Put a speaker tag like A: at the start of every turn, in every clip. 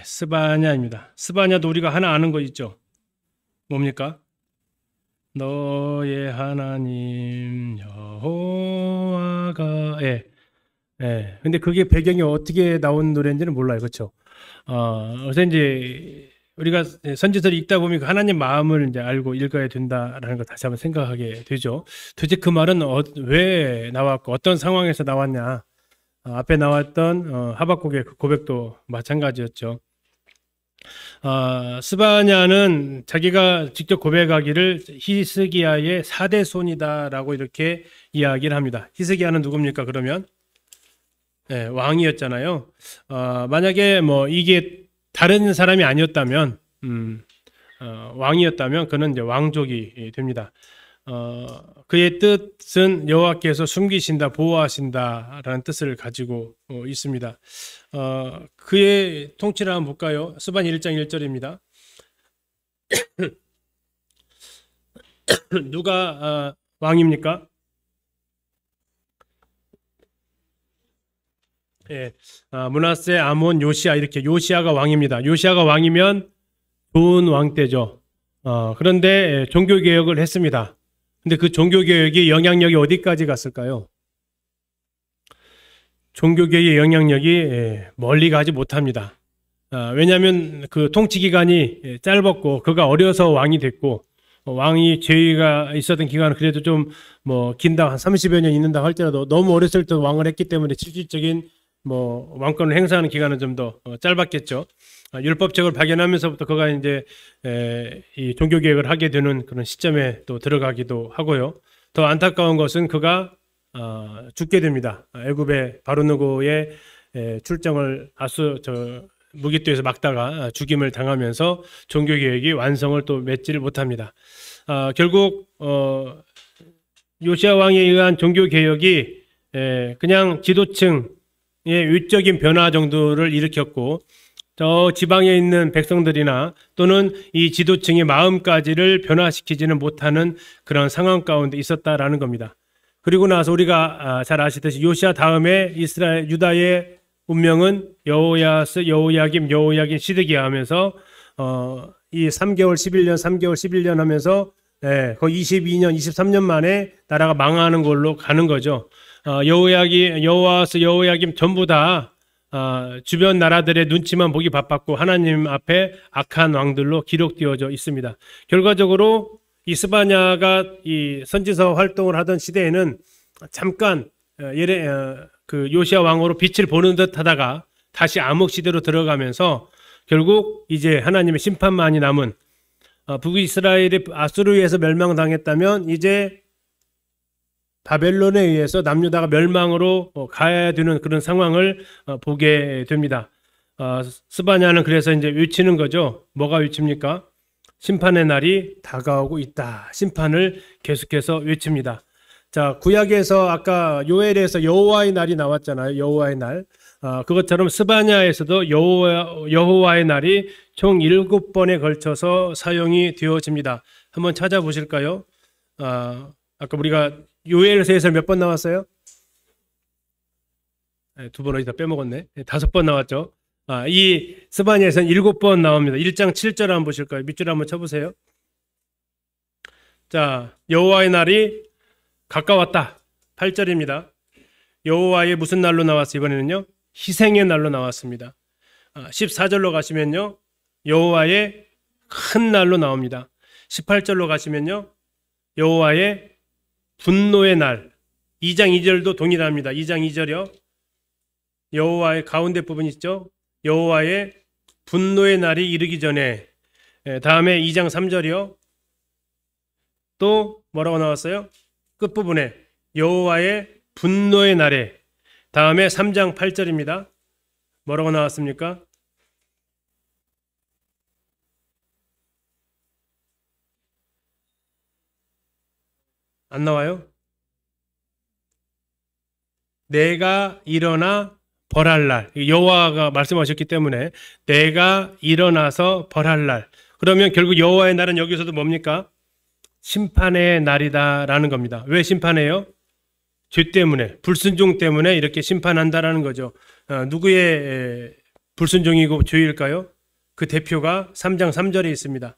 A: 스바냐입니다. 스바냐도 우리가 하나 아는 거 있죠? 뭡니까? 너의 하나님 여호와가 근데 그게 배경이 어떻게 나온 노래인지는 몰라요. 그렇죠? 그래서 이제 우리가 선지서를 읽다 보면 그 하나님 마음을 이제 알고 읽어야 된다라는 걸 다시 한번 생각하게 되죠. 도대체 그 말은 왜 나왔고 어떤 상황에서 나왔냐? 앞에 나왔던 하박국의 그 고백도 마찬가지였죠. 스바냐는 자기가 직접 고백하기를 히스기야의 4대 손이다라고 이렇게 이야기를 합니다. 히스기야는 누굽니까? 그러면 왕이었잖아요. 만약에 뭐 이게 다른 사람이 아니었다면 왕이었다면 그는 이제 왕족이 됩니다. 그의 뜻은 여호와께서 숨기신다, 보호하신다라는 뜻을 가지고 있습니다. 그의 통치를 한번 볼까요? 스바냐 1장 1절입니다. 누가 왕입니까? 므낫세, 아몬, 요시야 이렇게 요시야가 왕입니다. 요시야가 왕이면 좋은 왕 때죠. 그런데 종교 개혁을 했습니다. 근데 그 종교 개혁이 영향력이 어디까지 갔을까요? 종교 개혁의 영향력이 멀리 가지 못합니다. 왜냐하면 그 통치 기간이 짧았고 그가 어려서 왕이 됐고 왕이 죄가 있었던 기간은 그래도 좀 뭐 긴다 한 30여 년 있는다 할지라도 너무 어렸을 때 왕을 했기 때문에 실질적인 뭐 왕권을 행사하는 기간은 좀 더 짧았겠죠. 율법책을 발견하면서부터 그가 이제 이 종교 개혁을 하게 되는 그런 시점에 또 들어가기도 하고요. 더 안타까운 것은 그가 죽게 됩니다. 애굽의 바로누고의 출정을 무기토에서 막다가 죽임을 당하면서 종교 개혁이 완성을 또 맺지를 못합니다. 결국 요시야 왕에 의한 종교 개혁이 그냥 지도층의 외적인 변화 정도를 일으켰고 저 지방에 있는 백성들이나 또는 이 지도층의 마음까지를 변화시키지는 못하는 그런 상황 가운데 있었다라는 겁니다. 그리고 나서 우리가 잘 아시듯이 요시야 다음에 유다의 운명은 여호야스, 여호야김, 시드기야 하면서 이 3개월 11년, 3개월 11년 하면서 거의 22년, 23년 만에 나라가 망하는 걸로 가는 거죠. 여호야스, 여호야김 전부 다 주변 나라들의 눈치만 보기 바빴고 하나님 앞에 악한 왕들로 기록되어져 있습니다. 결과적으로 이 스바냐가 이 선지서 활동을 하던 시대에는 잠깐 그 요시야 왕으로 빛을 보는 듯 하다가 다시 암흑 시대로 들어가면서 결국 이제 하나님의 심판만이 남은 북이스라엘이 아수르에서 멸망당했다면 이제 바벨론에 의해서 남유다가 멸망으로 가야 되는 그런 상황을 보게 됩니다. 스바냐는 그래서 이제 외치는 거죠. 뭐가 외칩니까? 심판의 날이 다가오고 있다. 심판을 계속해서 외칩니다. 자, 구약에서 아까 요엘에서 여호와의 날이 나왔잖아요. 여호와의 날. 그것처럼 스바냐에서도 여호와의 날이 총 7번에 걸쳐서 사용이 되어집니다. 한번 찾아보실까요? 아까 우리가 요엘서에서 몇 번 나왔어요? 2번 어디다 빼먹었네. 5번 나왔죠. 이 스바냐에서는 7번 나옵니다. 1장 7절 한번 보실까요? 밑줄 한번 쳐보세요. 자, 여호와의 날이 가까웠다. 8절입니다. 여호와의 무슨 날로 나왔어요? 이번에는요. 희생의 날로 나왔습니다. 14절로 가시면요. 여호와의 큰 날로 나옵니다. 18절로 가시면요. 여호와의 분노의 날. 2장 2절도 동일합니다. 2장 2절이요. 여호와의 가운데 부분 있죠. 여호와의 분노의 날이 이르기 전에. 다음에 2장 3절이요. 또 뭐라고 나왔어요? 끝부분에 여호와의 분노의 날에. 다음에 3장 8절입니다. 뭐라고 나왔습니까? 안 나와요? 내가 일어나 벌할 날. 여호와가 말씀하셨기 때문에 내가 일어나서 벌할 날. 그러면 결국 여호와의 날은 여기서도 뭡니까? 심판의 날이다라는 겁니다. 왜 심판해요? 죄 때문에, 불순종 때문에 이렇게 심판한다라는 거죠. 누구의 불순종이고 죄일까요? 그 대표가 3장 3절에 있습니다.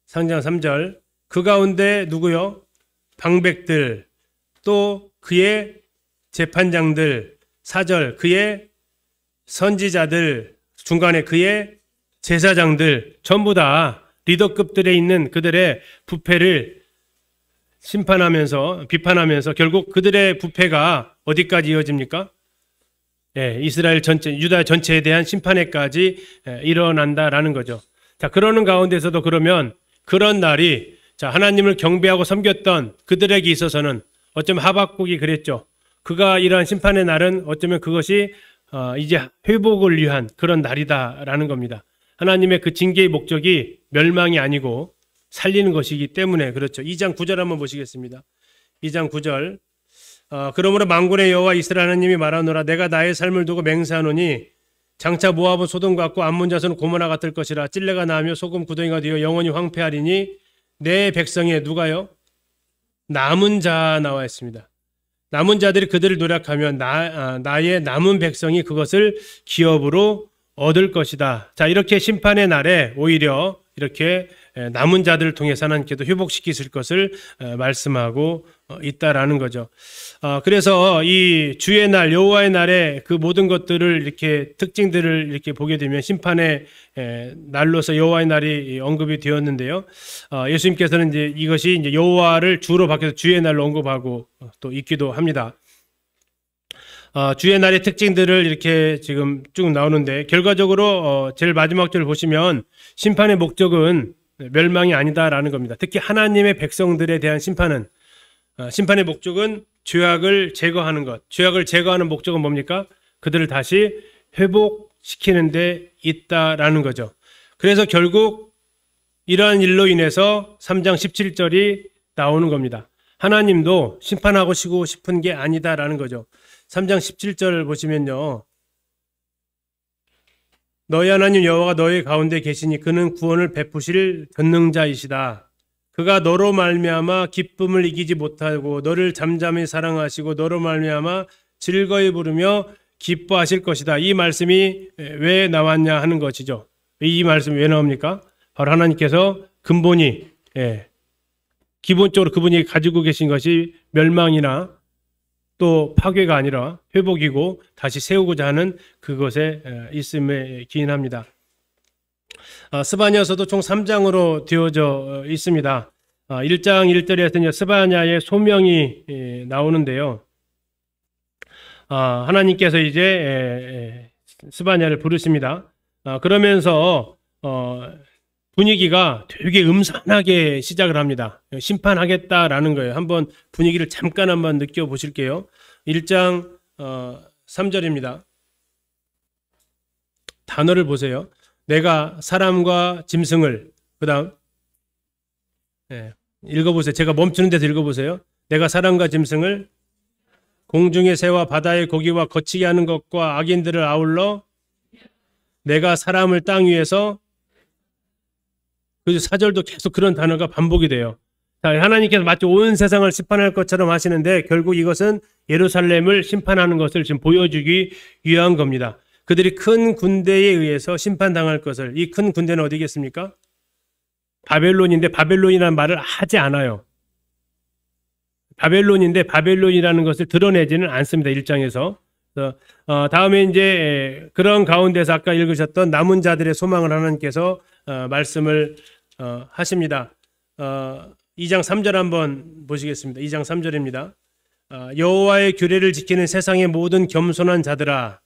A: 3장 3절. 그 가운데 누구요? 방백들, 또 그의 재판장들, 4절 그의 선지자들, 중간에 그의 제사장들, 전부 다 리더급들에 있는 그들의 부패를 심판하면서 비판하면서 결국 그들의 부패가 어디까지 이어집니까? 예, 이스라엘 전체, 유다 전체에 대한 심판에까지 일어난다라는 거죠. 자, 그러는 가운데서도 그러면 그런 날이, 자, 하나님을 경배하고 섬겼던 그들에게 있어서는 어쩌면 하박국이 그랬죠. 그가 이러한 심판의 날은 어쩌면 그것이 이제 회복을 위한 그런 날이다라는 겁니다. 하나님의 그 징계의 목적이 멸망이 아니고 살리는 것이기 때문에 그렇죠. 2장 9절 한번 보시겠습니다. 2장 9절. 그러므로 만군의 여호와 이스라엘 하나님이 말하노라. 내가 나의 삶을 두고 맹세하노니 장차 모압은 소돔 같고 암몬 자손은 고모라 같을 것이라. 찔레가 나며 소금 구덩이가 되어 영원히 황폐하리니 내 백성에 누가요? 남은 자 나와 있습니다. 남은 자들이 그들을 노력하면 나의 남은 백성이 그것을 기업으로 얻을 것이다. 자, 이렇게 심판의 날에 오히려 이렇게 남은 자들을 통해서 하나님께도 회복시키실 것을 말씀하고 있다라는 거죠. 그래서 이 주의 날, 여호와의 날에 그 모든 것들을 이렇게 특징들을 이렇게 보게 되면 심판의 날로서 여호와의 날이 언급이 되었는데요. 예수님께서는 이제 이것이 이제 여호와를 주로 바뀌어서 주의 날로 언급하고 또 있기도 합니다. 주의 날의 특징들을 이렇게 지금 쭉 나오는데 결과적으로 제일 마지막 절을 보시면 심판의 목적은 멸망이 아니다라는 겁니다. 특히 하나님의 백성들에 대한 심판은 심판의 목적은 죄악을 제거하는 것. 죄악을 제거하는 목적은 뭡니까? 그들을 다시 회복시키는 데 있다라는 거죠. 그래서 결국 이러한 일로 인해서 3장 17절이 나오는 겁니다. 하나님도 심판하고 싶은 게 아니다라는 거죠. 3장 17절 보시면요. 너희 하나님 여호와가 너희 가운데 계시니 그는 구원을 베푸실 전능자이시다. 그가 너로 말미암아 기쁨을 이기지 못하고 너를 잠잠히 사랑하시고 너로 말미암아 즐거이 부르며 기뻐하실 것이다. 이 말씀이 왜 나왔냐 하는 것이죠. 이 말씀이 왜 나옵니까? 바로 하나님께서 근본이 기본적으로 그분이 가지고 계신 것이 멸망이나 또 파괴가 아니라 회복이고 다시 세우고자 하는 그것에 있음에 기인합니다. 스바냐서도 총 3장으로 되어져 있습니다. 1장 1절에서 스바냐의 소명이 나오는데요. 하나님께서 이제 스바냐를 부르십니다. 그러면서 분위기가 되게 음산하게 시작을 합니다. 심판하겠다라는 거예요. 한번 분위기를 잠깐 한번 느껴보실게요. 1장 3절입니다. 단어를 보세요. 내가 사람과 짐승을, 그 다음 읽어보세요. 제가 멈추는 데서 읽어보세요. 내가 사람과 짐승을 공중의 새와 바다의 고기와 거치게 하는 것과 악인들을 아울러 내가 사람을 땅 위에서, 그래서 4절도 계속 그런 단어가 반복이 돼요. 자, 하나님께서 마치 온 세상을 심판할 것처럼 하시는데 결국 이것은 예루살렘을 심판하는 것을 지금 보여주기 위한 겁니다. 그들이 큰 군대에 의해서 심판당할 것을, 이 큰 군대는 어디겠습니까? 바벨론인데 바벨론이라는 말을 하지 않아요. 바벨론인데 바벨론이라는 것을 드러내지는 않습니다. 1장에서. 다음에 이제 그런 가운데서 아까 읽으셨던 남은 자들의 소망을 하나님께서 말씀을 하십니다. 2장 3절 한번 보시겠습니다. 2장 3절입니다. 여호와의 규례를 지키는 세상의 모든 겸손한 자들아,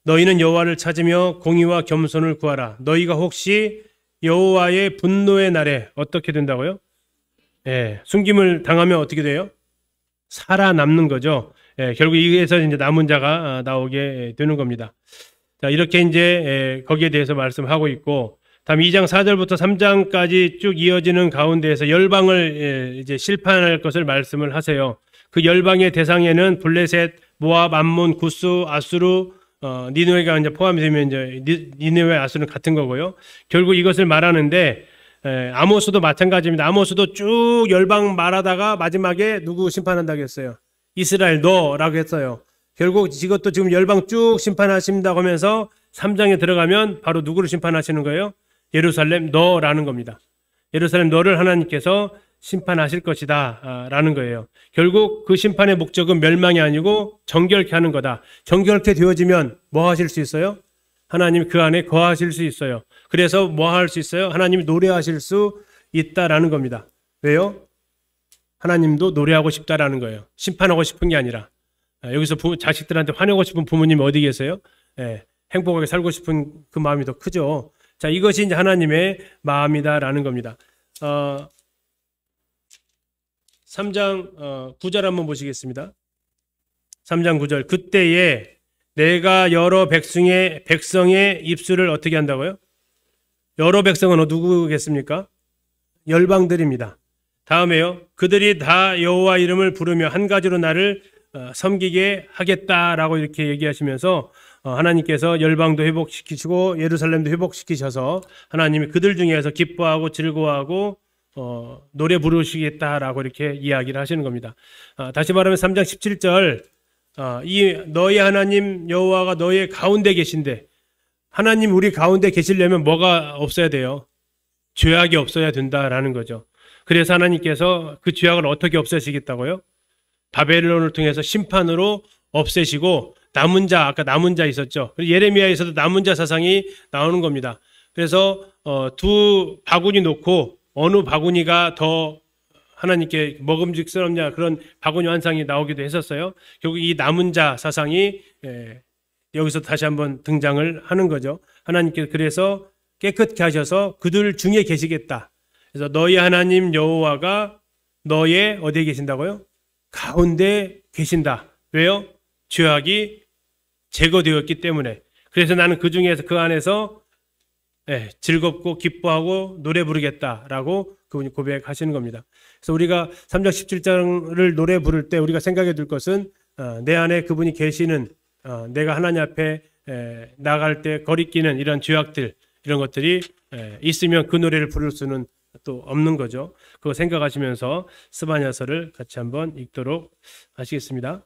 A: 너희는 여호와를 찾으며 공의와 겸손을 구하라. 너희가 혹시 여호와의 분노의 날에 어떻게 된다고요? 숨김을 당하면 어떻게 돼요? 살아남는 거죠. 결국 여기에서 이제 남은 자가 나오게 되는 겁니다. 자, 이렇게 이제 거기에 대해서 말씀하고 있고, 다음 2장 4절부터 3장까지 쭉 이어지는 가운데에서 열방을 이제 심판할 것을 말씀을 하세요. 그 열방의 대상에는 블레셋, 모압, 암몬, 구스, 아수르, 니느웨가 이제 포함이 되면 이제 니느웨, 아수르는 같은 거고요. 결국 이것을 말하는데 아모스도 마찬가지입니다. 아모스도 쭉 열방 말하다가 마지막에 누구 심판한다고 했어요? 이스라엘 너라고 했어요. 결국 이것도 지금 열방 쭉 심판하신다고 하면서 3장에 들어가면 바로 누구를 심판하시는 거예요? 예루살렘 너라는 겁니다. 예루살렘 너를 하나님께서 심판하실 것이다 라는 거예요. 결국 그 심판의 목적은 멸망이 아니고 정결케 하는 거다. 정결케 되어지면 뭐 하실 수 있어요? 하나님 그 안에 거하실 수 있어요. 그래서 뭐 할 수 있어요? 하나님이 노래하실 수 있다라는 겁니다. 왜요? 하나님도 노래하고 싶다라는 거예요. 심판하고 싶은 게 아니라. 여기서 자식들한테 화내고 싶은 부모님이 어디 계세요? 행복하게 살고 싶은 그 마음이 더 크죠. 자, 이것이 이제 하나님의 마음이다라는 겁니다. 3장 9절 한번 보시겠습니다. 3장 9절. 그때에 내가 여러 백성의 입술을 어떻게 한다고요? 여러 백성은 누구겠습니까? 열방들입니다. 다음에요. 그들이 다 여호와 이름을 부르며 한 가지로 나를 섬기게 하겠다라고 이렇게 얘기하시면서 하나님께서 열방도 회복시키시고 예루살렘도 회복시키셔서 하나님이 그들 중에서 기뻐하고 즐거워하고 노래 부르시겠다라고 이렇게 이야기를 하시는 겁니다. 다시 말하면 3장 17절 이 너희 하나님 여호와가 너희 가운데 계신데 하나님 우리 가운데 계시려면 뭐가 없어야 돼요? 죄악이 없어야 된다라는 거죠. 그래서 하나님께서 그 죄악을 어떻게 없애시겠다고요? 바벨론을 통해서 심판으로 없애시고 남은 자, 아까 남은 자 있었죠. 예레미야에서도 남은 자 사상이 나오는 겁니다. 그래서 두 바구니 놓고 어느 바구니가 더 하나님께 먹음직스럽냐 그런 바구니 환상이 나오기도 했었어요. 결국 이 남은 자 사상이 여기서 다시 한번 등장을 하는 거죠. 하나님께서 그래서 깨끗게 하셔서 그들 중에 계시겠다. 그래서 너희 하나님 여호와가 너의 어디에 계신다고요? 가운데 계신다. 왜요? 죄악이 제거되었기 때문에. 그래서 나는 그 중에서 그 안에서 즐겁고 기뻐하고 노래 부르겠다라고 그분이 고백하시는 겁니다. 그래서 우리가 3장 17장을 노래 부를 때 우리가 생각해 둘 것은 내 안에 그분이 계시는 내가 하나님 앞에 나갈 때 거리끼는 이런 죄악들 이런 것들이 있으면 그 노래를 부를 수는 또 없는 거죠. 그거 생각하시면서 스바냐서를 같이 한번 읽도록 하시겠습니다.